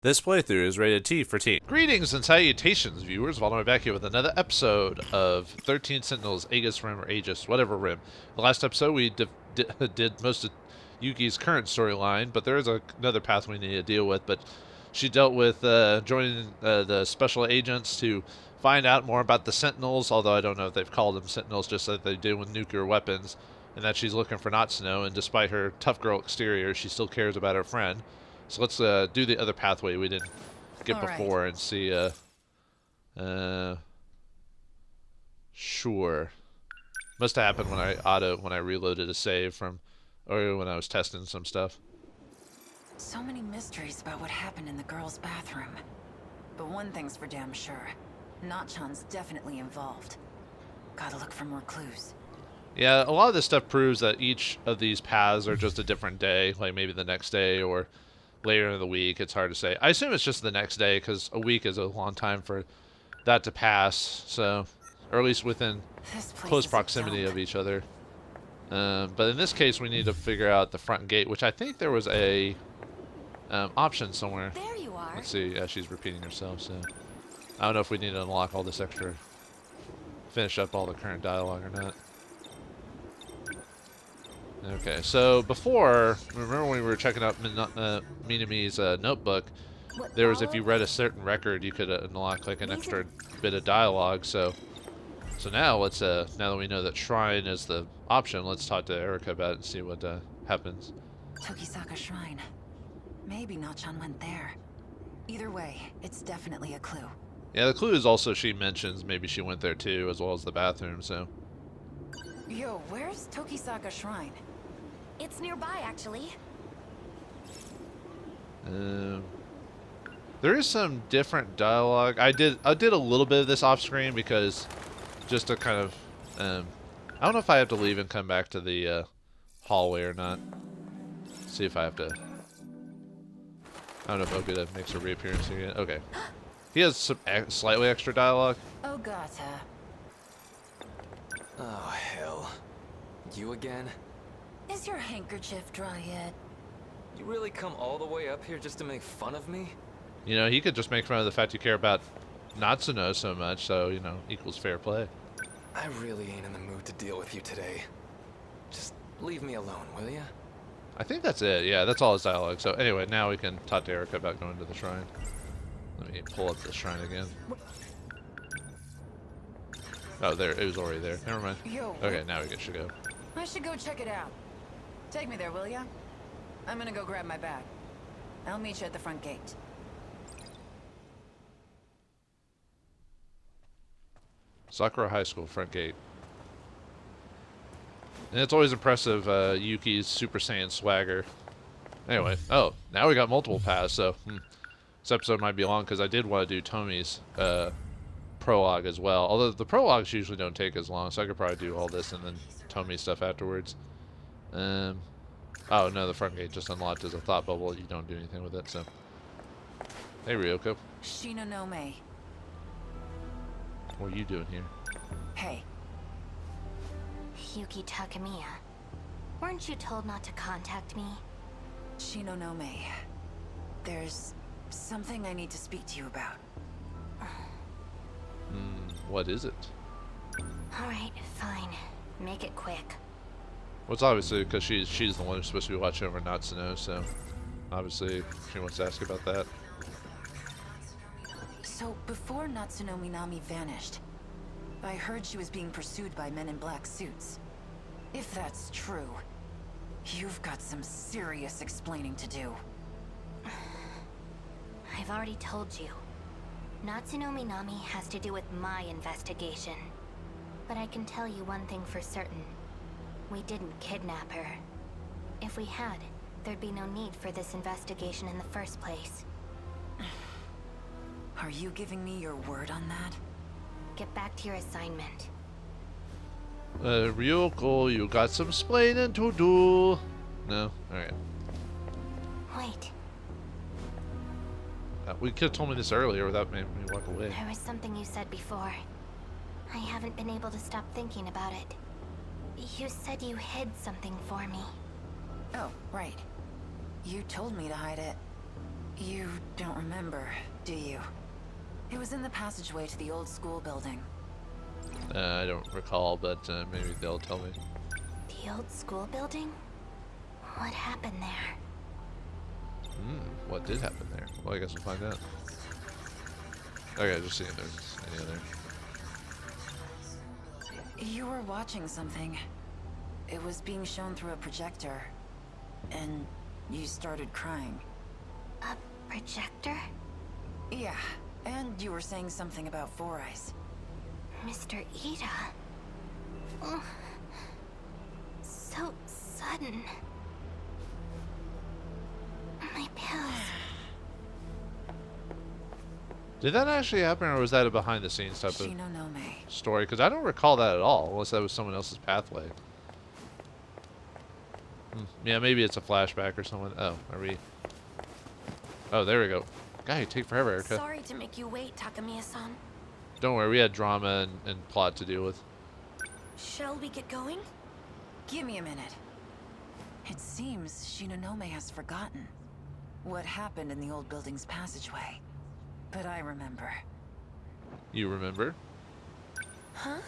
This playthrough is rated T for teen. Greetings and salutations, viewers. Vauldemare back here with another episode of 13 Sentinels, Aegis Rim, or Aegis, whatever Rim. The last episode we did most of Yuki's current storyline, but there is another path we need to deal with. But she dealt with joining the special agents to find out more about the Sentinels, although I don't know if they've called them Sentinels, just like they do with nuclear weapons, and that she's looking for Natsuno, and despite her tough girl exterior, she still cares about her friend. So let's do the other pathway we didn't get before and see. Sure. Must have happened when I reloaded a save from, or when I was testing some stuff. So many mysteries about what happened in the girls' bathroom. But one thing's for damn sure. Natchan's definitely involved. Gotta look for more clues. Yeah, a lot of this stuff proves that each of these paths are just a different day, like maybe the next day or later in the week. It's hard to say. I assume it's just the next day because a week is a long time for that to pass, so, or at least within close proximity of each other. But in this case, we need to figure out the front gate, which I think there was a option somewhere. There you are. Let's see. Yeah, she's repeating herself, so I don't know if we need to unlock all this extra, finish up all the current dialogue or not. Okay, so before, remember when we were checking out Minami's notebook, there was, if you read a certain record, you could unlock like an extra bit of dialogue. So now let's, now that we know that Shrine is the option, let's talk to Erika about it and see what happens. Tokisaka Shrine. Maybe Natchan went there. Either way, it's definitely a clue. Yeah, the clue is also she mentions maybe she went there too, as well as the bathroom, so. Yo, where's Tokisaka Shrine? It's nearby, actually. There is some different dialogue. I did a little bit of this off screen because just to kind of, I don't know if I have to leave and come back to the hallway or not. See if I have to. I don't know if Okada makes a reappearance again. Okay, he has some slightly extra dialogue. Ogata. Oh, hell. You again? Is your handkerchief dry yet? You really come all the way up here just to make fun of me? You know, he could just make fun of the fact you care about Natsuno so much, so, you know, equals fair play. I really ain't in the mood to deal with you today. Just leave me alone, will ya? I think that's it. Yeah, that's all his dialogue. So anyway, now we can talk to Erika about going to the shrine. Let me pull up the shrine again. Oh, there. It was already there. Never mind. Yo, Okay, now we should go. I should go check it out. Take me there, will ya? I'm gonna go grab my bag. I'll meet you at the front gate. Sakura High School, front gate. And it's always impressive, Yuki's Super Saiyan swagger. Anyway, oh, now we got multiple paths, so this episode might be long because I did want to do Tomi's prologue as well. Although the prologues usually don't take as long, so I could probably do all this and then Tomi stuff afterwards. Oh no, the front gate just unlocked as a thought bubble. You don't do anything with it, so. Hey Ryoko. Shinonome. What are you doing here? Hey. Yuki Takemiya. Weren't you told not to contact me? Shinonome. There's something I need to speak to you about. What is it? Alright, fine. Make it quick. Well, it's obviously because she's the one who's supposed to be watching over Natsuno, so obviously she wants to ask about that. So, before Natsuno Minami vanished, I heard she was being pursued by men in black suits. If that's true, you've got some serious explaining to do. I've already told you. Natsuno Minami has to do with my investigation. But I can tell you one thing for certain. We didn't kidnap her. If we had, there'd be no need for this investigation in the first place. Are you giving me your word on that? Get back to your assignment. Ryoko, you got some splaining to do. No? Alright. Wait, We could have told me this earlier without making me walk away. there was something you said before. I haven't been able to stop thinking about it. You said you hid something for me. Oh, right. You told me to hide it. You don't remember, do you? It was in the passageway to the old school building. I don't recall, but maybe they'll tell me. The old school building? What happened there? What did happen there? Well, I guess we'll find out. Okay, just seeing if there's any other. You were watching something. It was being shown through a projector. And you started crying. A projector? Yeah, and you were saying something about Four Eyes. Mr. Ida. Oh, so sudden. My pills. Did that actually happen, or was that a behind-the-scenes type of Shinonome. story? Because I don't recall that at all, unless that was someone else's pathway. Yeah, maybe it's a flashback or someone. Oh, are we? Oh, there we go. God, you take forever, Erica. Sorry to make you wait, Takamiya-san. Don't worry, we had drama and plot to deal with. Shall we get going? Give me a minute. It seems Shinonome has forgotten what happened in the old building's passageway. But I remember. You remember? Huh?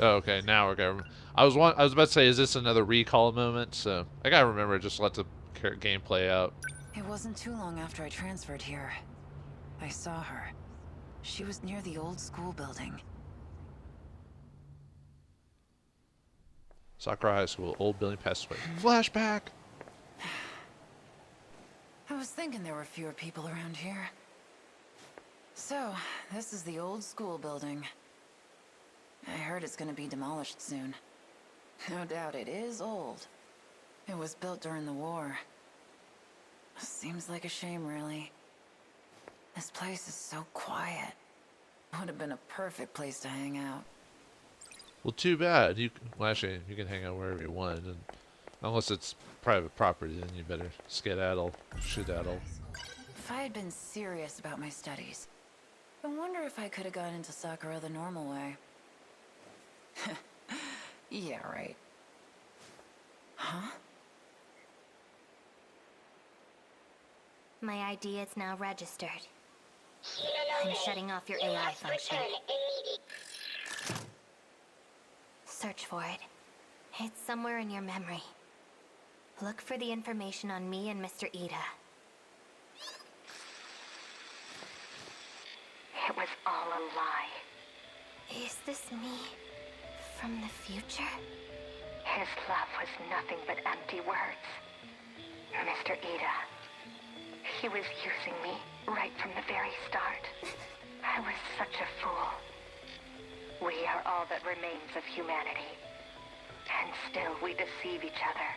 Oh, okay, now we're going. I was about to say, is this another recall moment? So I gotta remember, just let the game play out. It wasn't too long after I transferred here. I saw her. She was near the old school building. Sakura High School, old building passageway. Flashback. I was thinking there were fewer people around here. So, this is the old school building. I heard it's gonna be demolished soon. No doubt it is old. It was built during the war. Seems like a shame, really. This place is so quiet. Would have been a perfect place to hang out. Well, too bad. Well, actually, you can hang out wherever you want, and unless it's private property, then you better skedaddle, skedaddle. If I had been serious about my studies, I wonder if I could have gotten into Sakura the normal way. Yeah, right. Huh? My ID is now registered. I'm shutting off your AI function. Search for it. It's somewhere in your memory. Look for the information on me and Mr. Ida. It was all a lie. Is this me from the future? His love was nothing but empty words. Mr. Ida. He was using me right from the very start. I was such a fool. We are all that remains of humanity. And still we deceive each other.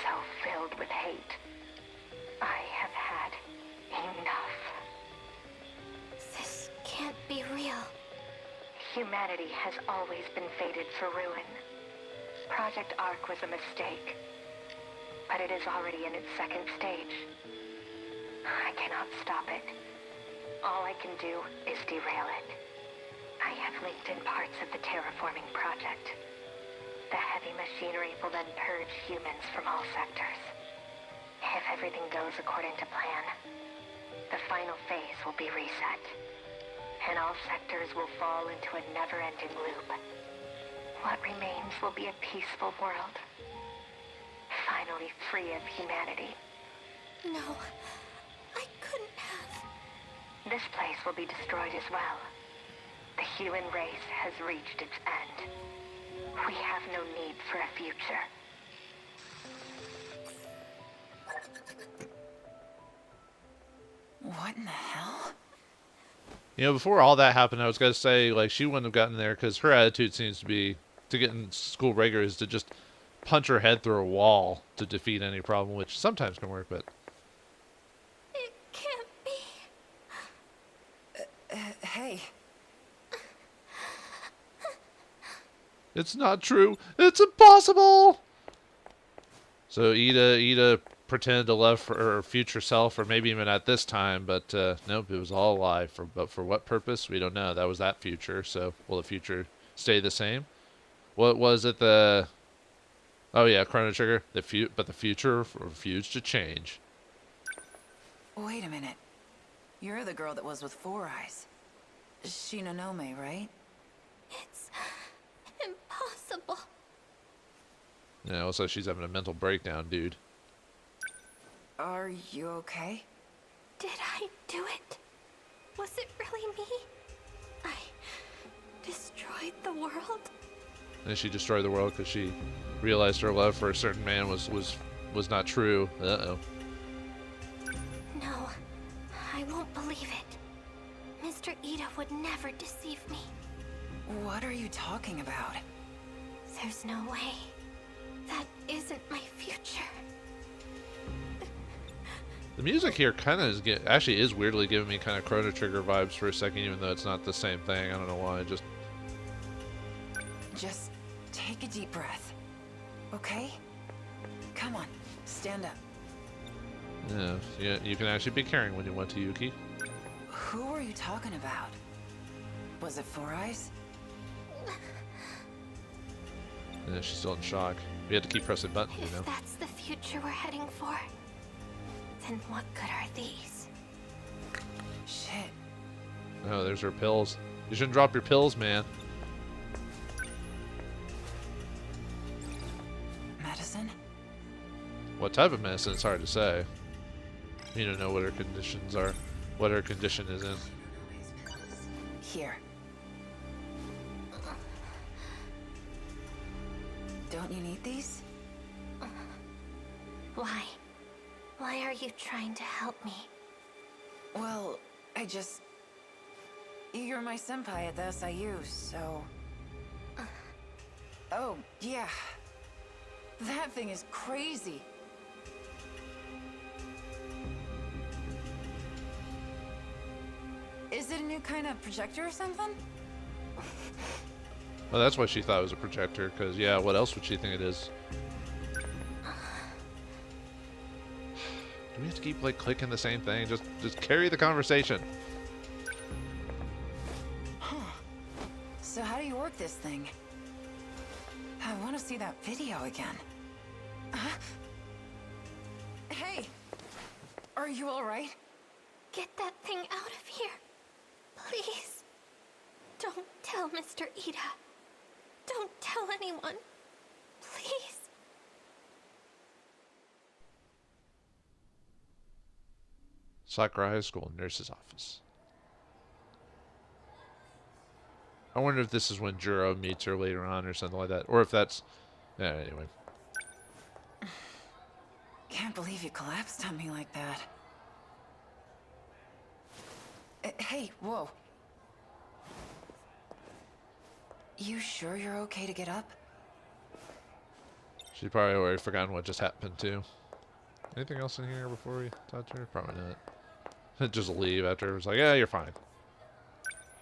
So filled with hate. I have had enough. This can't be real. Humanity has always been fated for ruin. Project Ark was a mistake. But it is already in its second stage. I cannot stop it. All I can do is derail it. I have linked in parts of the terraforming project. The heavy machinery will then purge humans from all sectors. If everything goes according to plan, the final phase will be reset. And all sectors will fall into a never-ending loop. What remains will be a peaceful world. Finally free of humanity. No, I couldn't have. This place will be destroyed as well. The human race has reached its end. We have no need for a future. What in the hell? You know, before all that happened, I was going to say, like, she wouldn't have gotten there because her attitude seems to be, to get in school regular, is to just punch her head through a wall to defeat any problem, which sometimes can work, but... It can't be. Hey. It's not true. It's impossible! So Ida pretended to love her future self, or maybe even at this time, but nope, it was all a lie. But for what purpose? We don't know. That was that future, so will the future stay the same? What was it, the Oh yeah, Chrono Trigger. But the future refused to change. Wait a minute. You're the girl that was with Four Eyes. Shinonome, right? It's impossible. Yeah, also she's having a mental breakdown, dude. Are you okay? Did I do it? Was it really me? I destroyed the world? And she destroyed the world because she realized her love for a certain man was not true. Uh-oh. No, I won't believe it. Mr. Ida would never deceive me. What are you talking about? There's no way. That isn't my future. The music here kind of actually is weirdly giving me kind of Chrono Trigger vibes for a second, even though it's not the same thing. I don't know why. Just take a deep breath. Okay? Come on, stand up. Yeah, you can actually be caring when you went to Yuki. Who were you talking about? Was it Four Eyes? Yeah, she's still in shock. We had to keep pressing buttons, you know. If that's the future we're heading for, then what good are these? Shit. Oh, there's her pills. You shouldn't drop your pills, man. Medicine? What type of medicine? It's hard to say. You don't know what her conditions are, what her condition is in. Here. Don't you need these? Why? Why are you trying to help me? Well, you're my senpai at the SIU, so... Oh, yeah. That thing is crazy. Is it a new kind of projector or something? Well, that's why she thought it was a projector, because, yeah, what else would she think it is? Do we have to keep, like, clicking the same thing? Just carry the conversation. Huh. So how do you work this thing? I want to see that video again. Hey! Are you alright? Get that thing out of here. Please. Don't tell Mr. Ida. Don't tell anyone. Please. Sakura High School nurse's office. I wonder if this is when Juro meets her later on or something like that. Or if that's... Yeah, anyway. Can't believe you collapsed on me like that. Hey, whoa. You sure you're okay to get up? She's probably already forgotten what just happened, too. Anything else in here before we touch her? Probably not. Just leave after. It was like, yeah, you're fine.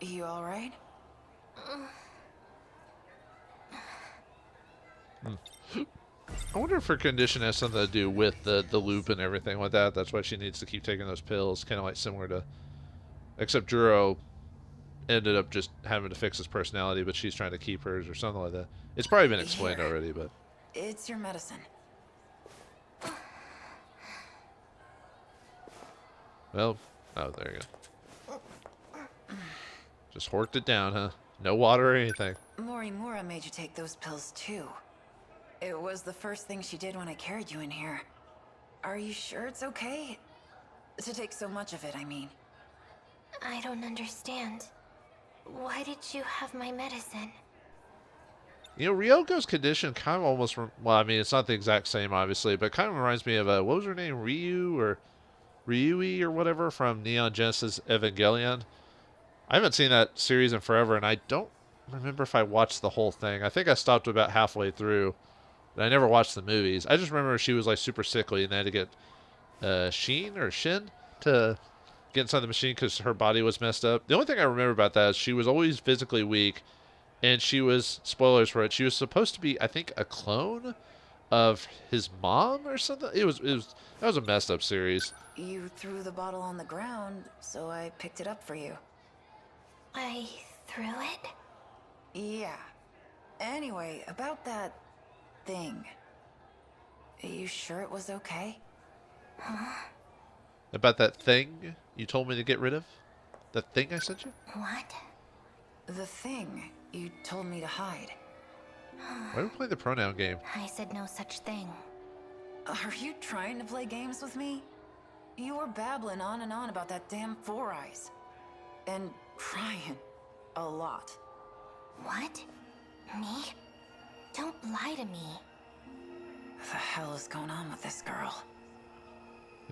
You alright? I wonder if her condition has something to do with the loop and everything like that. That's why she needs to keep taking those pills. Kind of like similar to... Except Juro ended up just having to fix his personality, but she's trying to keep hers or something like that. It's probably been explained already, but... It's your medicine. Well, oh, there you go. Just horked it down, huh? No water or anything. Morimura made you take those pills too. It was the first thing she did when I carried you in here. Are you sure it's okay? To take so much of it, I mean. I don't understand. Why did you have my medicine? You know, Ryoko's condition kind of almost... Well, I mean, it's not the exact same, obviously, but it kind of reminds me of, what was her name? Ryui or whatever from Neon Genesis Evangelion. I haven't seen that series in forever, and I don't remember if I watched the whole thing. I think I stopped about halfway through, but I never watched the movies. I just remember she was like super sickly, and they had to get Shin to get inside the machine because her body was messed up. The only thing I remember about that is she was always physically weak, and she was, spoilers for it, she was supposed to be, I think, a clone of his mom or something. That was a messed up series. You threw the bottle on the ground, so I picked it up for you. I threw it? Yeah. Anyway, about that thing. Are you sure it was okay? About that thing you told me to get rid of? That thing I sent you? What? The thing you told me to hide. Why do we play the pronoun game? I said no such thing. Are you trying to play games with me? You were babbling on and on about that damn Four Eyes. And crying. A lot. What? Me? Don't lie to me. What the hell is going on with this girl?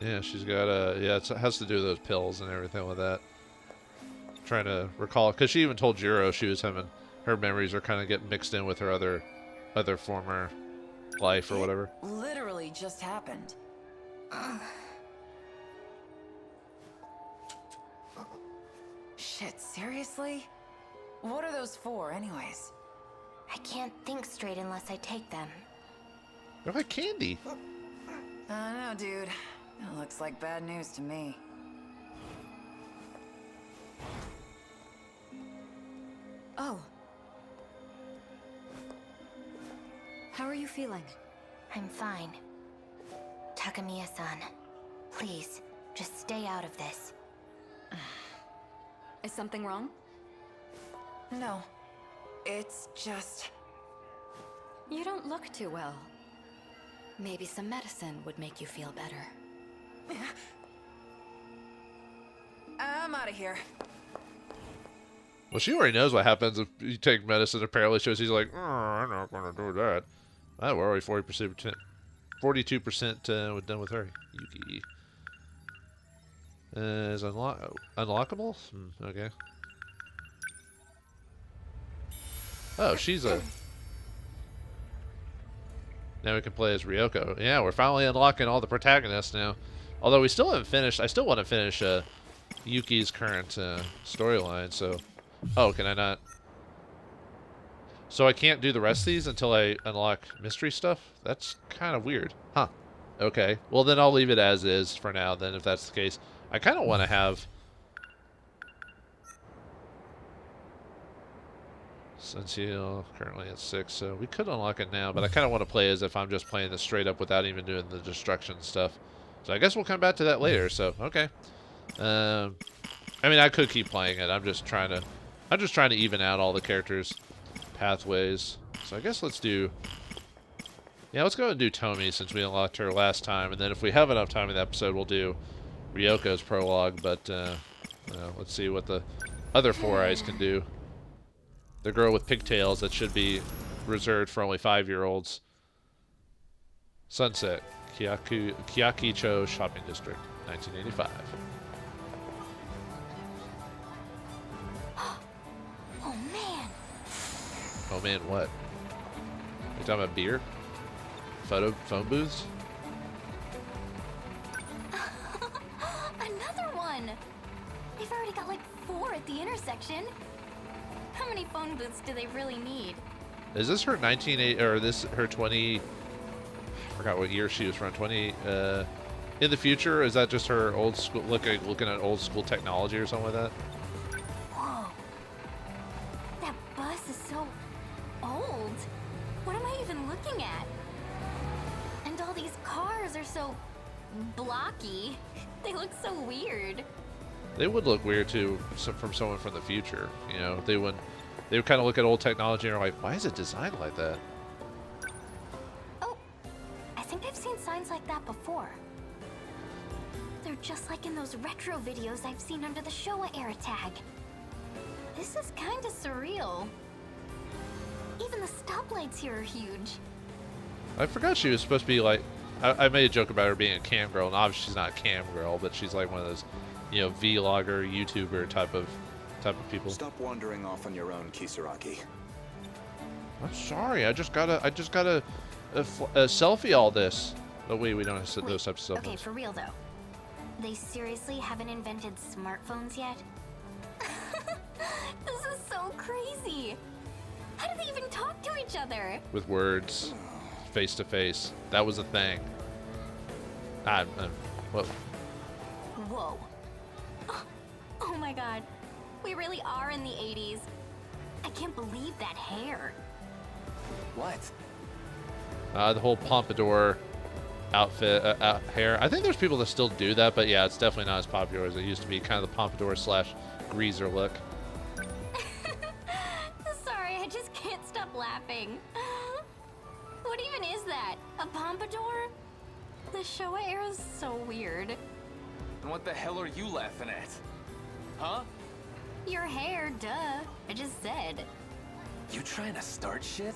Yeah, she's got yeah, it has to do with those pills and everything with that. Trying to recall, because she even told Jiro she was having, her memories are kind of getting mixed in with her other former life or whatever. Literally just happened. Shit, seriously? What are those for, anyways? I can't think straight unless I take them. They're like candy. I don't know, dude. It looks like bad news to me. Oh. How are you feeling? I'm fine. Takamiya-san, please, just stay out of this. Is something wrong? No. It's just... You don't look too well. Maybe some medicine would make you feel better. I'm out of here. Well, she already knows what happens if you take medicine. Apparently, so she's like, oh, I'm not going to do that. Oh, we're already 42% done with her. Yuki. Is unlockable? Okay. Oh, she's a... Now we can play as Ryoko. Yeah, we're finally unlocking all the protagonists now. Although we still haven't finished. I still want to finish Yuki's current storyline, so... Oh, can I not? So I can't do the rest of these until I unlock mystery stuff? That's kind of weird. Huh. Okay. Well, then I'll leave it as is for now, then, if that's the case. I kind of want to have... Sentinel, currently at 6, so we could unlock it now, but I kind of want to play as if I'm just playing this straight up without even doing the destruction stuff. So I guess we'll come back to that later, so, okay. I mean, I could keep playing it. I'm just trying to even out all the characters' pathways. So I guess let's do... Yeah, let's go and do Tomi since we unlocked her last time, and then if we have enough time in the episode, we'll do Ryoko's prologue, but let's see what the other Four Eyes can do. The girl with pigtails that should be reserved for only 5-year-olds. Sunset, Kyakicho Shopping District, 1985. Oh man! Oh man, what? You talking about beer? Phone booths? Another one! They've already got like 4 at the intersection. How many phone booths do they really need? Is this her 1980 or this her 20? I forgot what year she was from. 20 in the future? Or is that just her old school looking at old school technology or something like that? Whoa! That bus is so old. What am I even looking at? And all these cars are so blocky. They look so weird. They would look weird too from someone from the future. You know, they would kind of look at old technology and are like, why is it designed like that? Oh, I think I've seen signs like that before. They're just like in those retro videos I've seen under the Showa era tag. This is kind of surreal. Even the stoplights here are huge. I forgot she was supposed to be like, I made a joke about her being a cam girl, and obviously she's not a cam girl, but she's like one of those, you know, vlogger, YouTuber type of people. Stop wandering off on your own, Kisaragi. I'm sorry, I just gotta selfie all this. Oh wait, we don't have those types of selfies. Okay, for real though. They seriously haven't invented smartphones yet? This is so crazy. How do they even talk to each other? With words, face to face. That was a thing. Whoa. Whoa. Oh my god. We really are in the 80s. I can't believe that hair. What? The whole pompadour outfit, hair. I think there's people that still do that, but yeah, it's definitely not as popular as it used to be. Kind of the pompadour slash greaser look. Sorry, I just can't stop laughing. What even is that? A pompadour? The Showa era's so weird. And what the hell are you laughing at? Huh? Your hair, duh. I just said. You trying to start shit?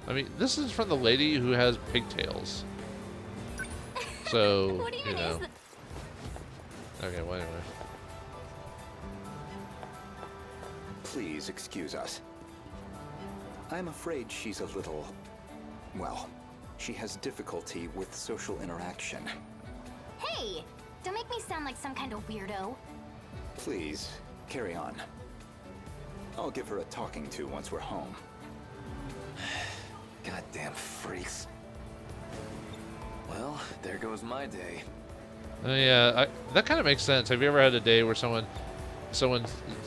I mean, this is from the lady who has pigtails. So, What even is that? Okay, well, anyway. Please excuse us. I'm afraid she's a little... well, she has difficulty with social interaction. Hey! Don't make me sound like some kind of weirdo. Please, carry on. I'll give her a talking to once we're home. Goddamn freaks. Well, there goes my day. Yeah, that kind of makes sense. Have you ever had a day where someone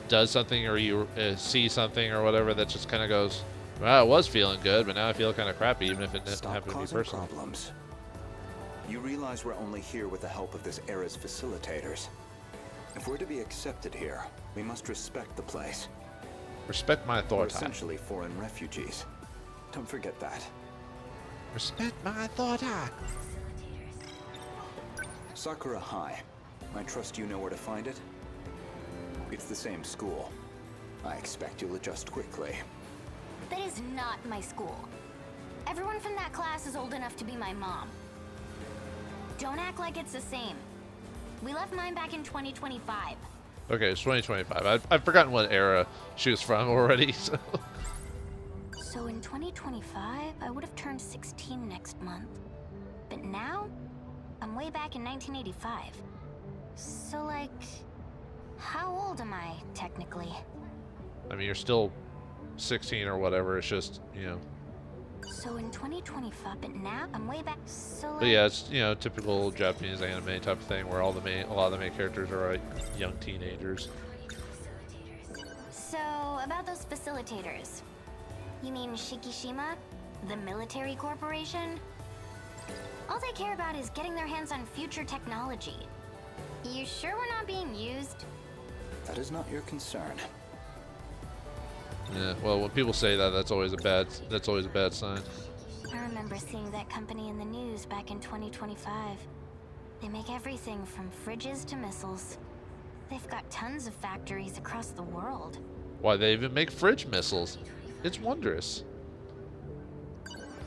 does something, or you see something or whatever that just kind of goes, well, I was feeling good, but now I feel kind of crappy, even if it didn't Stop happen to be causing personal. problems. You realize we're only here with the help of this era's facilitators. If we're to be accepted here, we must respect the place. Respect my We're authority. essentially foreign refugees. Don't forget that. Respect my authority. Sakura High. I trust you know where to find it? It's the same school. I expect you'll adjust quickly. That is not my school. Everyone from that class is old enough to be my mom. Don't act like it's the same. We left mine back in 2025. Okay, it's 2025. I've forgotten what era she was from already. So. So in 2025, I would have turned 16 next month. But now, I'm way back in 1985. So like, how old am I, technically? I mean, you're still 16 or whatever. It's just, you know. So in 2025, but now I'm way back. So But yeah, it's, you know, typical Japanese anime type of thing where a lot of the main characters are like young teenagers. So about those facilitators, you mean Shikishima, the military corporation? All they care about is getting their hands on future technology. You sure we're not being used? That is not your concern. Yeah, well, when people say that, that's always a bad sign. I remember seeing that company in the news back in 2025. They make everything from fridges to missiles. They've got tons of factories across the world. Why, they even make fridge missiles. It's wondrous.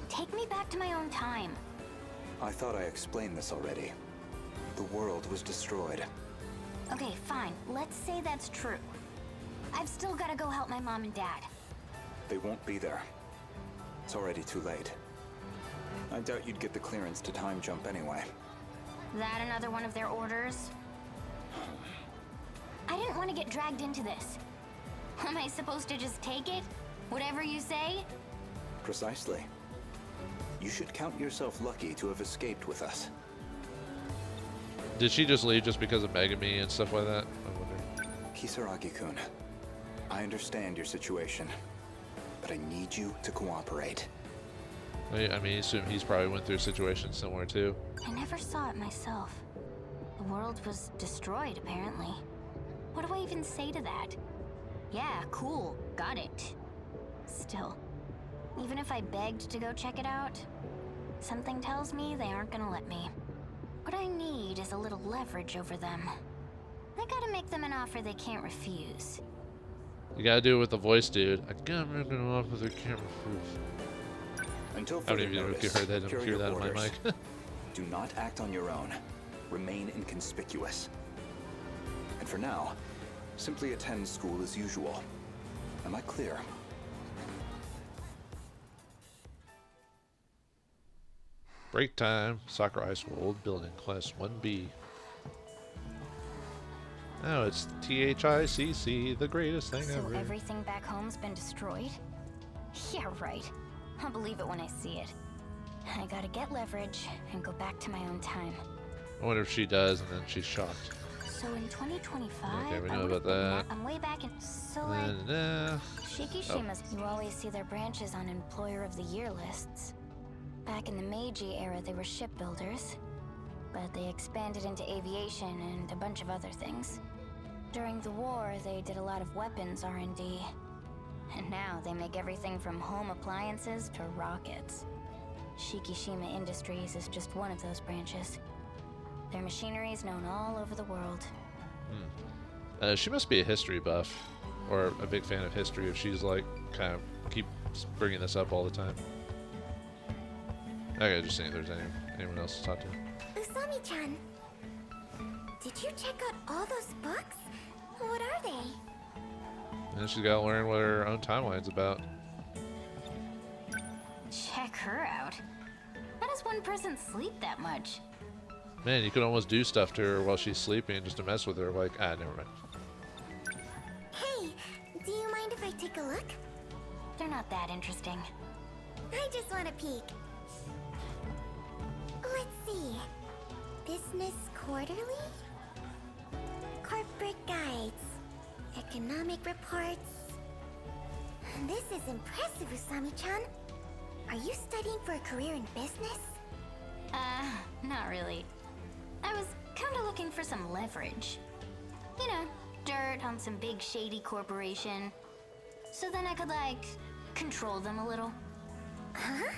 Take me back to my own time. I thought I explained this already. The world was destroyed. Okay, fine. Let's say that's true. I've still got to go help my mom and dad. They won't be there. It's already too late. I doubt you'd get the clearance to time jump anyway. That another one of their orders? I didn't want to get dragged into this. Am I supposed to just take it? Whatever you say? Precisely. You should count yourself lucky to have escaped with us. Did she just leave just because of Megami and stuff like that? I wonder. Kisaragi-kun, I understand your situation, but I need you to cooperate. I mean, I assume he's probably went through a situation similar too. I never saw it myself. The world was destroyed, apparently. What do I even say to that? Yeah, cool, got it. Still, even if I begged to go check it out, something tells me they aren't gonna let me. What I need is a little leverage over them. I gotta make them an offer they can't refuse. You gotta do it with the voice, dude. I gotta make an offer they can't refuse. Until I don't further even know if you notice, heard that. I don't carry hear your that on my orders. mic. Do not act on your own. Remain inconspicuous. And for now, simply attend school as usual. Am I clear? Break time. Sakura High School, old building, class 1B. Now it's THICC, the greatest thing So ever. everything back home's been destroyed? Yeah, right. I'll believe it when I see it. I gotta get leverage and go back to my own time. I wonder if she does, and then she's shocked. So in 2025, Okay, we know I would've about been that. I'm way back in. So like, And, Shikishima's. You always see their branches on Employer of the Year lists. Back in the Meiji era, they were shipbuilders, but they expanded into aviation and a bunch of other things. During the war, they did a lot of weapons R&D. And now they make everything from home appliances to rockets. Shikishima Industries is just one of those branches. Their machinery is known all over the world. She must be a history buff, or a big fan of history if she's like, kind of keeps bringing this up all the time. Okay, just seeing if there's anyone else to talk to. Usami-chan, did you check out all those books? What are they? And she's got to learn what her own timeline's about. Check her out. How does one person sleep that much? Man, you could almost do stuff to her while she's sleeping just to mess with her. Like, never mind. Hey, do you mind if I take a look? They're not that interesting. I just want a peek. Let's see. Business Quarterly? Corporate Guides. Economic Reports. This is impressive, Usami-chan. Are you studying for a career in business? Not really. I was kinda looking for some leverage. You know, dirt on some big shady corporation. So then I could, like, control them a little. Huh?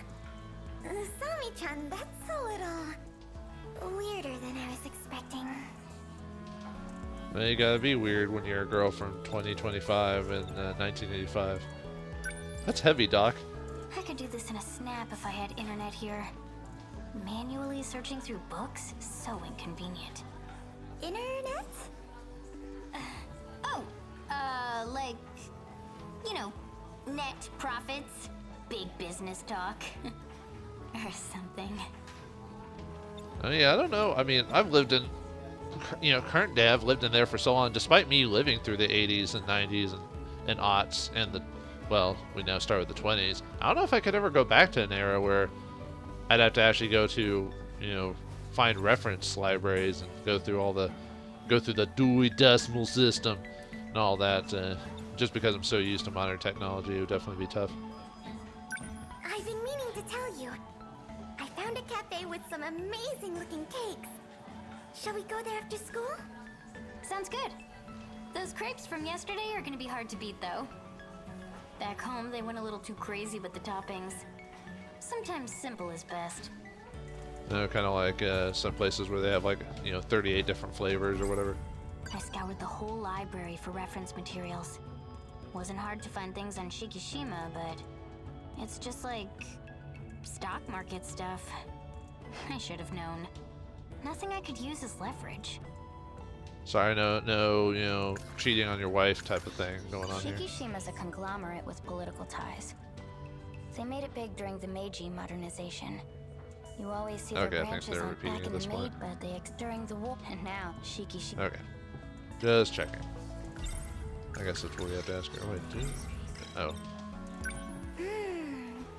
Usami-chan, that's a little weirder than I was expecting. Well, you gotta be weird when you're a girl from 2025 and 1985. That's heavy, Doc. I could do this in a snap if I had internet here. Manually searching through books? So inconvenient. Internet? Like, you know, net profits, big business talk, or something. Oh yeah, I don't know. I mean, I've lived in, current day, I've lived in there for so long, despite me living through the 80s and 90s and aughts and we now start with the 20s. I don't know if I could ever go back to an era where I'd have to actually go to, find reference libraries and go through the Dewey Decimal System and all that. Just because I'm so used to modern technology, it would definitely be tough. I've been meaning to tell you. I found a cafe with some amazing looking cakes. Shall we go there after school? Sounds good. Those crepes from yesterday are gonna be hard to beat, though. Back home, they went a little too crazy with the toppings. Sometimes simple is best. Kind of like some places where they have 38 different flavors or whatever. I scoured the whole library for reference materials. Wasn't hard to find things on Shikishima, but it's just like stock market stuff. I should have known. Nothing I could use as leverage. Sorry, no, cheating on your wife type of thing going on here. Shikishima's a conglomerate with political ties. They made it big during the Meiji modernization. You always see their branches on back in the Maid, but they during the war, and now Shikishima. Okay, just checking. I guess that's what we have to ask her. Oh, wait, dude. Oh.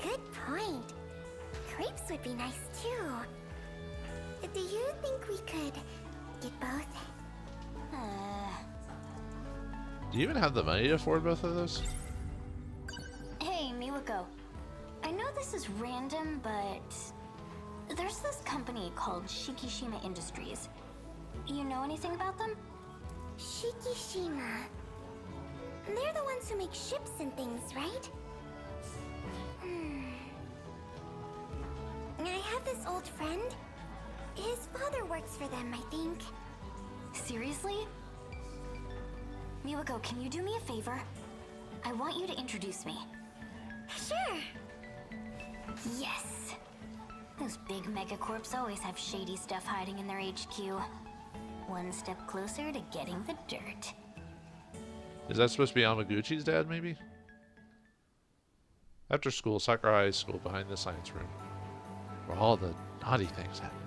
Good point. Crepes would be nice too. Do you think we could get both? Do you even have the money to afford both of those? Hey, Miwako. I know this is random, but there's this company called Shikishima Industries. You know anything about them? Shikishima. They're the ones who make ships and things, right? I have this old friend. His father works for them, I think. Seriously? Miwako, can you do me a favor? I want you to introduce me. Sure. Yes. Those big megacorps always have shady stuff hiding in their HQ. One step closer to getting the dirt. Is that supposed to be Yamaguchi's dad, maybe? After school, Sakura High School behind the science room, where all the naughty things happen.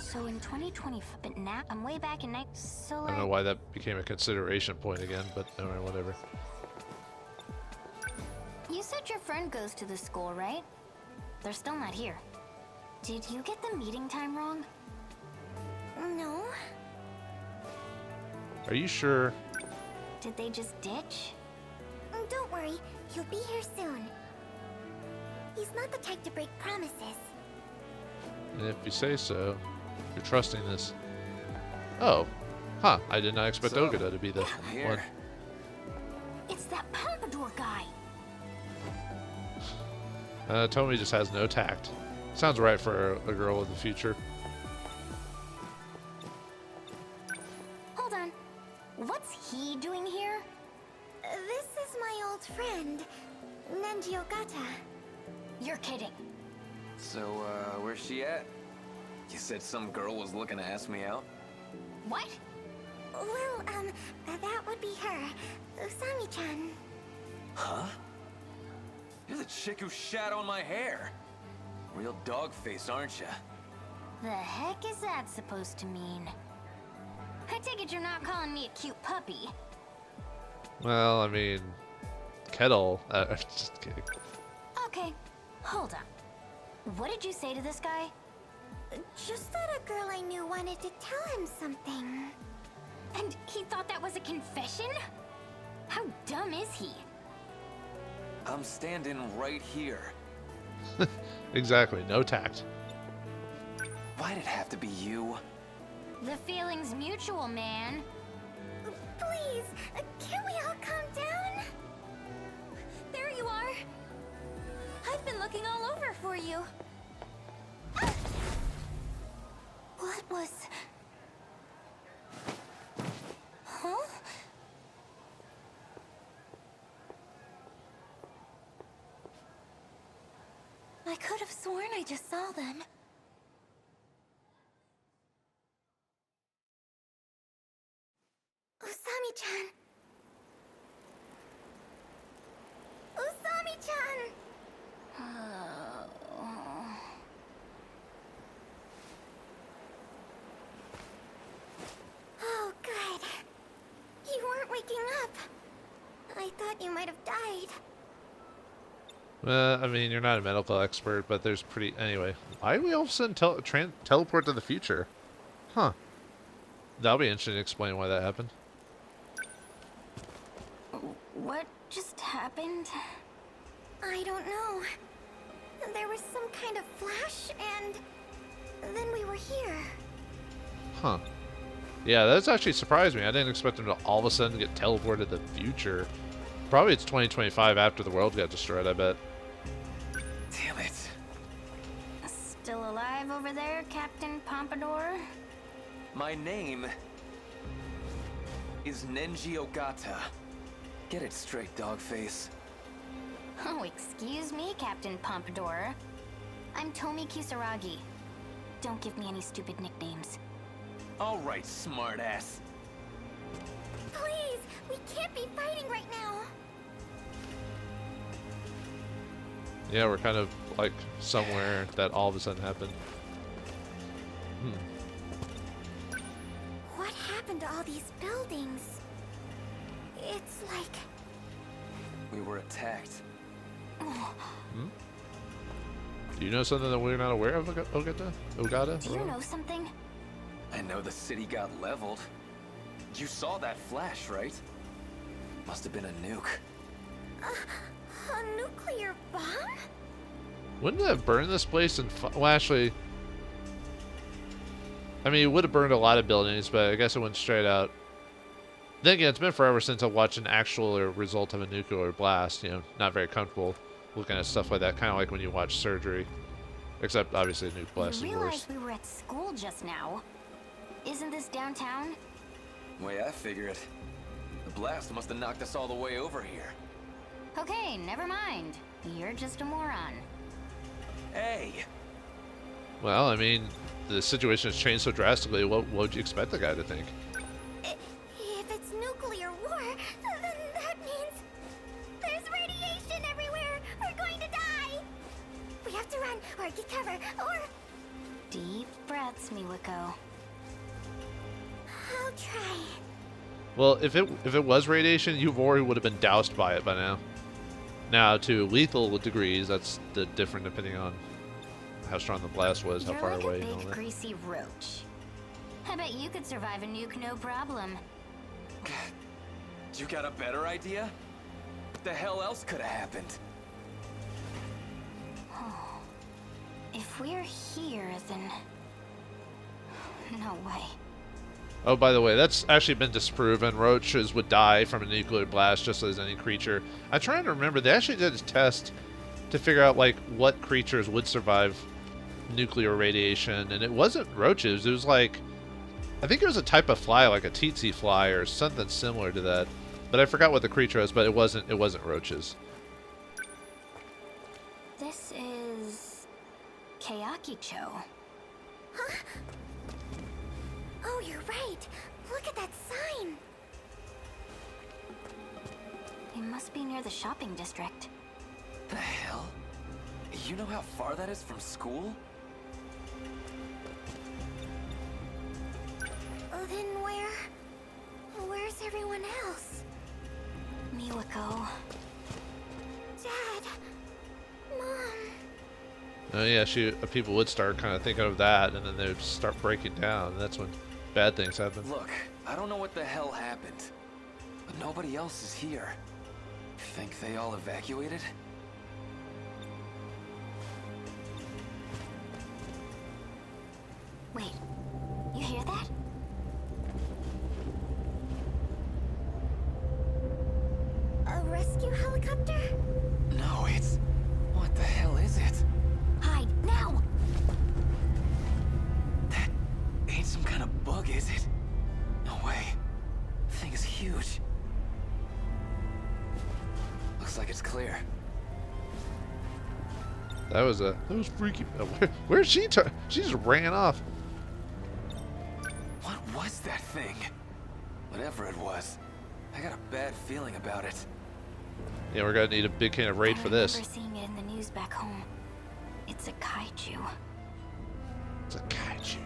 So in 2020, but now I'm way back in night. So I don't know why that became a consideration point again, but alright, whatever. You said your friend goes to this school, right? They're still not here. Did you get the meeting time wrong? No. Are you sure? Did they just ditch? Don't worry, he'll be here soon. He's not the type to break promises. If you say so, you're trusting this. Oh. Huh. I did not expect Ogata to be the one. It's that Pompadour guy. Tomi just has no tact. Sounds right for a girl of the future. Hold on. What's he doing here? This is my old friend, Nenji Ogata. You're kidding. So, where's she at? You said some girl was looking to ask me out? What? Well, that would be her. Usami-chan. Huh? You're the chick who shat on my hair. Real dog face, aren't ya? The heck is that supposed to mean? I take it you're not calling me a cute puppy. Well, I mean, Kettle. Just kidding. Okay, hold on. What did you say to this guy? Just that a girl I knew wanted to tell him something. And he thought that was a confession? How dumb is he? I'm standing right here. Exactly, no tact. Why'd it have to be you? The feeling's mutual, man. Please, can we all calm down? There you are. I've been looking all over for you. What was... Huh? I could have sworn I just saw them. Usami-chan! Usami-chan! Oh, good. You weren't waking up. I thought you might have died. I mean, you're not a medical expert, but there's pretty... Anyway, why do we all of a sudden teleport to the future? Huh. That'll be interesting to explain why that happened. What just happened? I don't know. There was some kind of flash, and then we were here. Huh. Yeah, that's actually surprised me. I didn't expect them to all of a sudden get teleported to the future. Probably it's 2025 after the world got destroyed, I bet. Damn it. Still alive over there, Captain Pompadour? My name is Nenji Ogata. Get it straight, dogface. Oh, excuse me, Captain Pompadour. I'm Tomi Kisaragi. Don't give me any stupid nicknames. All right, smartass. Please, we can't be fighting right now. Yeah, we're kind of like somewhere that all of a sudden happened. What happened to all these buildings? It's like... We were attacked. Do you know something that we're not aware of, Ogata? Do you know something? I know the city got leveled. You saw that flash, right? Must have been a nuke. A nuclear bomb? Wouldn't it have burned this place and... Well, actually... I mean, it would have burned a lot of buildings, but I guess it went straight out. Then again, it's been forever since I've watched an actual result of a nuclear blast. You know, not very comfortable looking at stuff like that. Kind of like when you watch Surgery. Except, obviously, a nuke blast is You worse. realize we were at school just now. Isn't this downtown? Way I figure it. The blast must have knocked us all the way over here. Okay, never mind. You're just a moron. Hey! Well, I mean, the situation has changed so drastically. What would you expect the guy to think? If it's nuclear war, then that means there's radiation everywhere. We're going to die. We have to run or get cover or... Deep breaths, Miwako. I'll try. Well, if it was radiation, you already would have been doused by it by now. Now, to lethal degrees, that's different depending on how strong the blast was, how You're far like away, a and all big, that. greasy roach. I bet you could survive a nuke, no problem. You got a better idea? What the hell else could have happened? If we're here, then... No way. Oh, by the way, that's actually been disproven. Roaches would die from a nuclear blast just as any creature. I'm trying to remember. They actually did a test to figure out, like, what creatures would survive nuclear radiation, and it wasn't roaches. It was like... I think it was a type of fly, like a tsetse fly or something similar to that. But I forgot what the creature was, but it wasn't roaches. This is... Keiaki-cho. Huh? Oh, you're right. Look at that sign. It must be near the shopping district. The hell? You know how far that is from school? Then where's everyone else? Miwako. Dad. Mom. Oh yeah, people would start kind of thinking of that, and then they would start breaking down, and that's when bad things happen. Look, I don't know what the hell happened, but nobody else is here. Think they all evacuated? Wait, you hear that? A rescue helicopter? No, it's... What the hell is it? Hide, now! That ain't some kind of bug, is it? No way. Thing is huge. Looks like it's clear. That was freaky. Where's she? She just ran off. What was that thing? Whatever it was, I got a bad feeling about it. Yeah, we're gonna need a big can of raid for this. I remember seeing it in the news back home. It's a kaiju. It's a kaiju.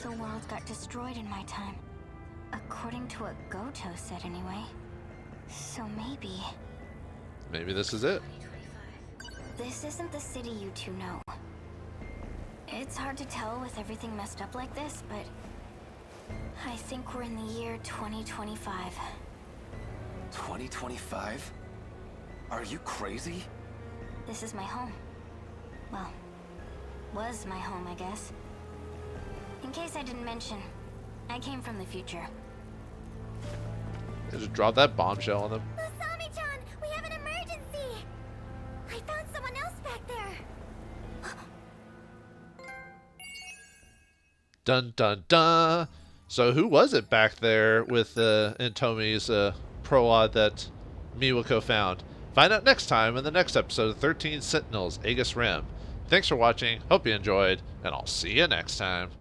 The world got destroyed in my time. According to what Goto said anyway. So maybe... Maybe this is it. This isn't the city you two know. It's hard to tell with everything messed up like this, but... I think we're in the year 2025. 2025? Are you crazy? This is my home. Well, was my home, I guess. In case I didn't mention, I came from the future. Just drop that bombshell on them. Masami-chan, we have an emergency! I found someone else back there! Dun dun dun! So who was it back there with in Tomi's prologue that Miwako found? Find out next time in the next episode of 13 Sentinels Aegis Rim. Thanks for watching, hope you enjoyed, and I'll see you next time.